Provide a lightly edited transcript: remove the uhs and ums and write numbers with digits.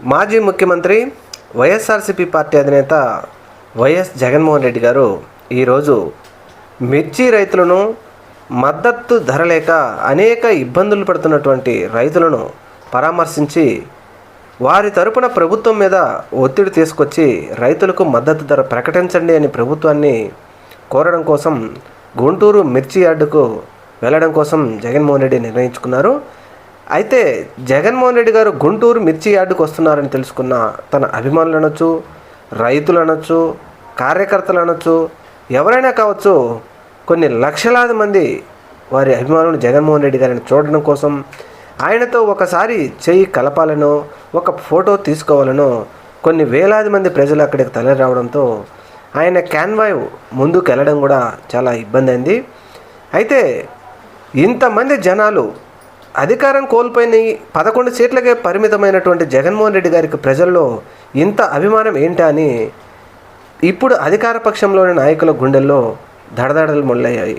మాజీ ముఖ్యమంత్రి వైఎస్ఆర్సీపీ పార్టీ అధినేత వైఎస్ జగన్మోహన్ రెడ్డి గారు ఈరోజు మిర్చి రైతులను మద్దతు ధర లేక అనేక ఇబ్బందులు పడుతున్నటువంటి రైతులను పరామర్శించి వారి తరపున ప్రభుత్వం మీద ఒత్తిడి తీసుకొచ్చి రైతులకు మద్దతు ధర ప్రకటించండి అని ప్రభుత్వాన్ని కోరడం కోసం గుంటూరు మిర్చి యార్డుకు వెళ్ళడం కోసం జగన్మోహన్ రెడ్డి నిర్ణయించుకున్నారు. అయితే జగన్మోహన్ రెడ్డి గారు గుంటూరు మిర్చి యార్డుకు వస్తున్నారని తెలుసుకున్న తన అభిమానులు అనొచ్చు, రైతులు అనొచ్చు, కార్యకర్తలు అనొచ్చు, ఎవరైనా కావచ్చు, కొన్ని లక్షలాది మంది వారి అభిమానులు జగన్మోహన్ రెడ్డి గారిని చూడడం కోసం, ఆయనతో ఒకసారి చెయ్యి కలపాలనో, ఒక ఫోటో తీసుకోవాలనో కొన్ని వేలాది మంది ప్రజలు అక్కడికి తరలి రావడంతో ఆయన క్యాన్వాయ్ ముందుకు వెళ్ళడం కూడా చాలా ఇబ్బంది అయింది. అయితే ఇంతమంది జనాలు అధికారం కోల్పోయిన 11 సీట్లకే పరిమితమైనటువంటి జగన్మోహన్ రెడ్డి గారికి ప్రజల్లో ఇంత అభిమానం ఏంటా అని ఇప్పుడు అధికార పక్షంలోని నాయకుల గుండెల్లో దడదడలు మొదలయ్యాయి.